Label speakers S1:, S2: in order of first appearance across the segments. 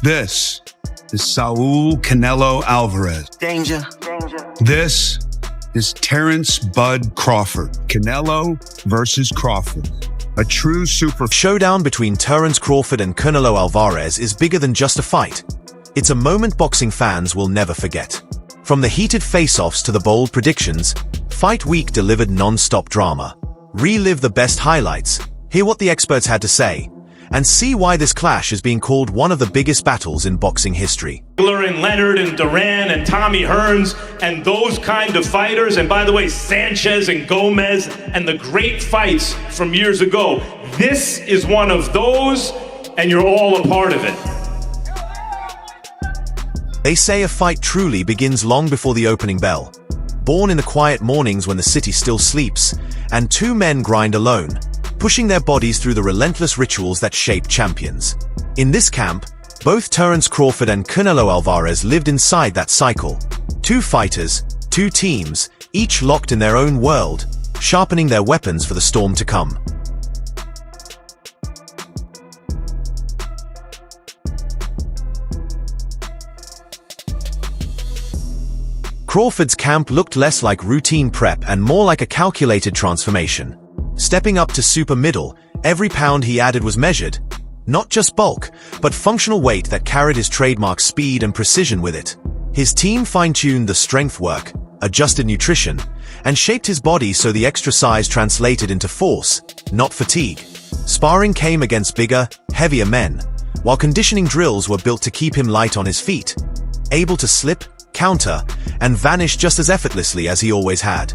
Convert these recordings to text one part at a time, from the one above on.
S1: This is Saul Canelo Alvarez.
S2: Danger.
S1: This is Terence Bud Crawford. Canelo versus Crawford. A true super
S3: showdown between Terence Crawford and Canelo Alvarez is bigger than just a fight. It's a moment boxing fans will never forget. From the heated face-offs to the bold predictions, Fight Week delivered non-stop drama. Relive the best highlights, hear what the experts had to say, and see why this clash is being called one of the biggest battles in boxing history.
S4: And Leonard and Duran and Tommy Hearns and those kind of fighters, and by the way, Sanchez and Gomez and the great fights from years ago. This is one of those, and you're all a part of it.
S3: They say a fight truly begins long before the opening bell. Born in the quiet mornings when the city still sleeps, and two men grind alone, pushing their bodies through the relentless rituals that shape champions. In this camp, both Terence Crawford and Canelo Alvarez lived inside that cycle. Two fighters, two teams, each locked in their own world, sharpening their weapons for the storm to come. Crawford's camp looked less like routine prep and more like a calculated transformation. Stepping up to super middle, every pound he added was measured. Not just bulk, but functional weight that carried his trademark speed and precision with it. His team fine-tuned the strength work, adjusted nutrition, and shaped his body so the extra size translated into force, not fatigue. Sparring came against bigger, heavier men, while conditioning drills were built to keep him light on his feet, able to slip, counter, and vanish just as effortlessly as he always had.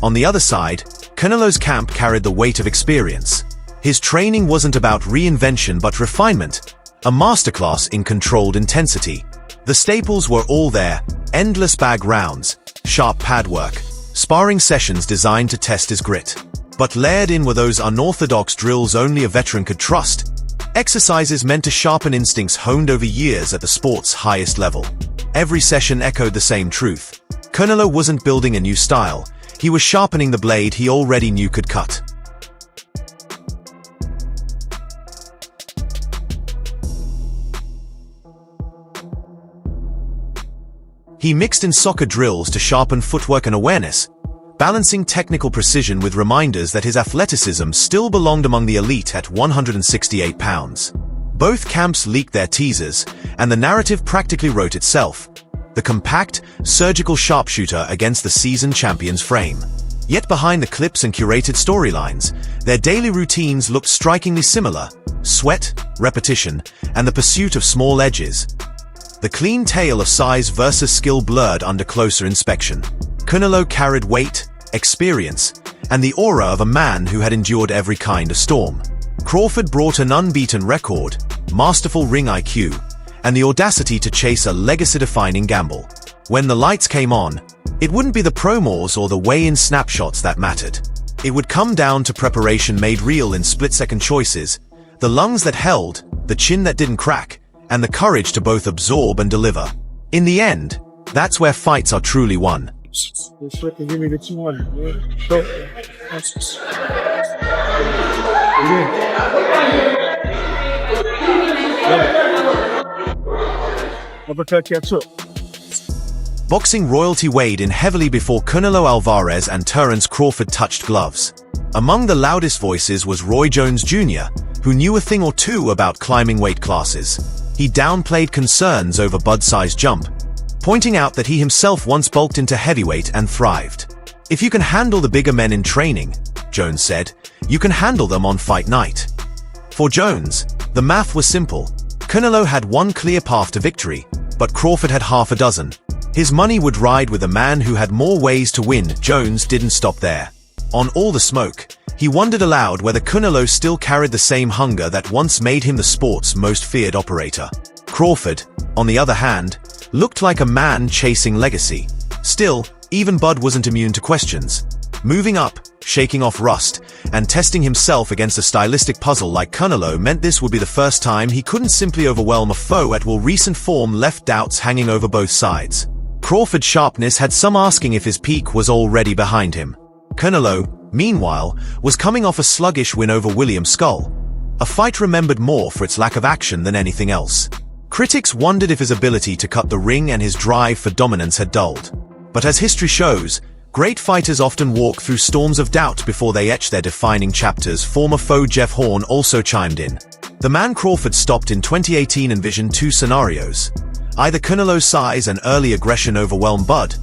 S3: On the other side, Canelo's camp carried the weight of experience. His training wasn't about reinvention but refinement, a masterclass in controlled intensity. The staples were all there: endless bag rounds, sharp pad work, sparring sessions designed to test his grit. But layered in were those unorthodox drills only a veteran could trust. Exercises meant to sharpen instincts honed over years at the sport's highest level. Every session echoed the same truth. Canelo wasn't building a new style, he was sharpening the blade he already knew could cut. He mixed in soccer drills to sharpen footwork and awareness, balancing technical precision with reminders that his athleticism still belonged among the elite at 168 pounds. Both camps leaked their teasers, and the narrative practically wrote itself. The compact, surgical sharpshooter against the seasoned champion's frame. Yet behind the clips and curated storylines, their daily routines looked strikingly similar: sweat, repetition, and the pursuit of small edges. The clean tale of size versus skill blurred under closer inspection. Canelo carried weight, experience, and the aura of a man who had endured every kind of storm. Crawford brought an unbeaten record, masterful ring IQ, and the audacity to chase a legacy-defining gamble. When the lights came on, it wouldn't be the promos or the weigh-in snapshots that mattered. It would come down to preparation made real in split-second choices, the lungs that held, the chin that didn't crack, and the courage to both absorb and deliver. In the end, that's where fights are truly won.
S5: Give me the 200, man. Go.
S3: Boxing royalty weighed in heavily before Canelo Alvarez and Terence Crawford touched gloves. Among the loudest voices was Roy Jones Jr., who knew a thing or two about climbing weight classes. He downplayed concerns over Bud's jump, pointing out that he himself once bulked into heavyweight and thrived. "If you can handle the bigger men in training," Jones said, "you can handle them on fight night." For Jones, the math was simple. Canelo had one clear path to victory, but Crawford had half a dozen. His money would ride with a man who had more ways to win. Jones didn't stop there. On all the smoke, he wondered aloud whether Canelo still carried the same hunger that once made him the sport's most feared operator. Crawford, on the other hand, looked like a man chasing legacy. Still, even Bud wasn't immune to questions. Moving up, shaking off rust, and testing himself against a stylistic puzzle like Canelo meant this would be the first time he couldn't simply overwhelm a foe at will. Recent form left doubts hanging over both sides. Crawford's sharpness had some asking if his peak was already behind him. Canelo, meanwhile, was coming off a sluggish win over William Skull, a fight remembered more for its lack of action than anything else. Critics wondered if his ability to cut the ring and his drive for dominance had dulled. But as history shows, great fighters often walk through storms of doubt before they etch their defining chapters. Former foe Jeff Horn also chimed in. The man Crawford stopped in 2018 envisioned two scenarios. Either Canelo's size and early aggression overwhelm Bud,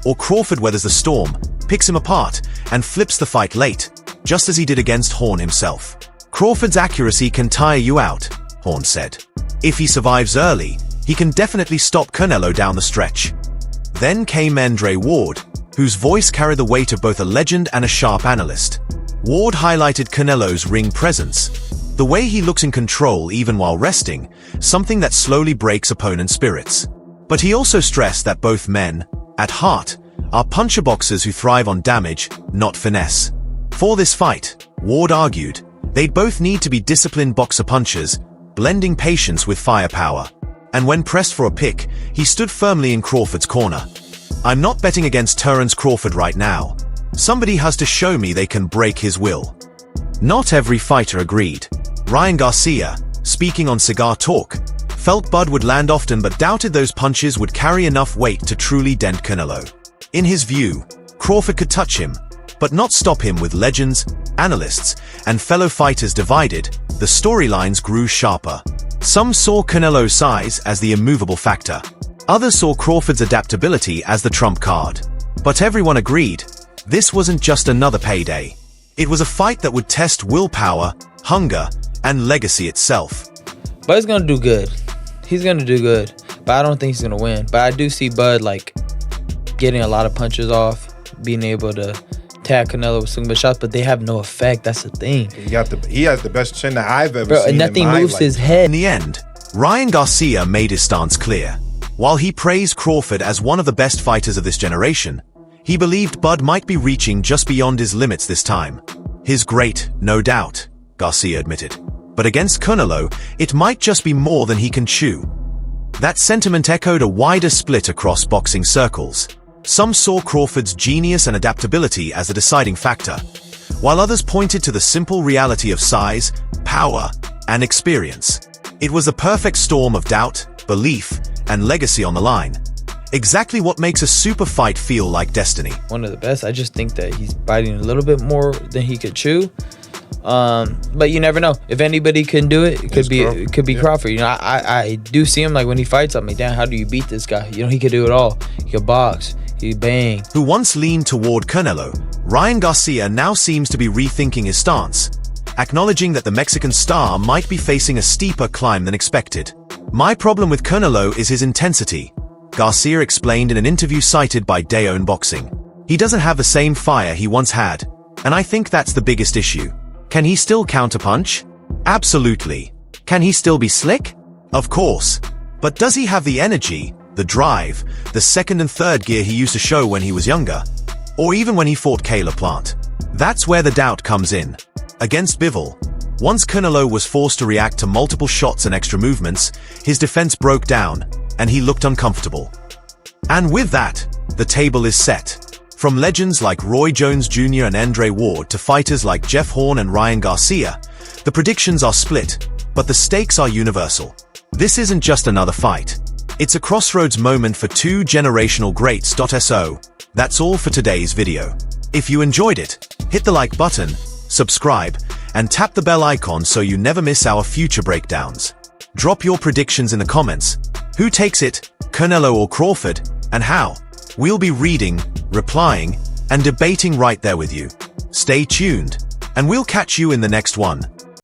S3: or Crawford weathers the storm, picks him apart, and flips the fight late, just as he did against Horn himself. Crawford's accuracy can tire you out, Horn said. If he survives early, he can definitely stop Canelo down the stretch. Then came Andre Ward, whose voice carried the weight of both a legend and a sharp analyst. Ward highlighted Canelo's ring presence, the way he looks in control even while resting, something that slowly breaks opponent spirits. But he also stressed that both men, at heart, are puncher boxers who thrive on damage, not finesse. For this fight, Ward argued, they'd both need to be disciplined boxer punchers, blending patience with firepower. And when pressed for a pick, he stood firmly in Crawford's corner. I'm not betting against Terence Crawford right now. Somebody has to show me they can break his will. Not every fighter agreed. Ryan Garcia, speaking on Cigar Talk, felt Bud would land often but doubted those punches would carry enough weight to truly dent Canelo. In his view, Crawford could touch him, but not stop him. With legends, analysts, and fellow fighters divided, the storylines grew sharper. Some saw Canelo's size as the immovable factor. Others saw Crawford's adaptability as the trump card. But everyone agreed, this wasn't just another payday. It was a fight that would test willpower, hunger, and legacy itself.
S2: Bud's gonna do good. He's gonna do good. But I don't think he's gonna win. But I do see Bud, like, getting a lot of punches off, being able to tag Canelo with some good shots, but they have no effect. That's the thing.
S5: He has the best chin that I've ever
S2: Bro,
S5: seen.
S2: and nothing moves his head.
S3: In the end, Ryan Garcia made his stance clear. While he praised Crawford as one of the best fighters of this generation, he believed Bud might be reaching just beyond his limits this time. His great, no doubt, Garcia admitted. But against Canelo, it might just be more than he can chew. That sentiment echoed a wider split across boxing circles. Some saw Crawford's genius and adaptability as a deciding factor, while others pointed to the simple reality of size, power, and experience. It was the perfect storm of doubt, belief, and legacy on the line. Exactly what makes a super fight feel like destiny.
S2: One of the best. I just think that he's biting a little bit more than he could chew. But you never know. If anybody can do it, it could be Crawford. You know, I do see him, like, when he fights, I'm like, damn, how do you beat this guy? You know, he could do it all. He could box. He bang.
S3: Who once leaned toward Canelo, Ryan Garcia now seems to be rethinking his stance, acknowledging that the Mexican star might be facing a steeper climb than expected. My problem with Canelo is his intensity, Garcia explained in an interview cited by Dayon Boxing. He doesn't have the same fire he once had, and I think that's the biggest issue. Can he still counterpunch? Absolutely. Can he still be slick? Of course. But does he have the energy, the drive, the second and third gear he used to show when he was younger? Or even when he fought Caleb Plant? That's where the doubt comes in. Against Bivol, once Canelo was forced to react to multiple shots and extra movements, his defense broke down, and he looked uncomfortable. And with that, the table is set. From legends like Roy Jones Jr. and Andre Ward to fighters like Jeff Horn and Ryan Garcia, the predictions are split, but the stakes are universal. This isn't just another fight. It's a crossroads moment for two generational greats. So, that's all for today's video. If you enjoyed it, hit the like button, subscribe, and tap the bell icon so you never miss our future breakdowns. Drop your predictions in the comments. Who takes it, Canelo or Crawford, and how? We'll be reading, replying, and debating right there with you. Stay tuned, and we'll catch you in the next one.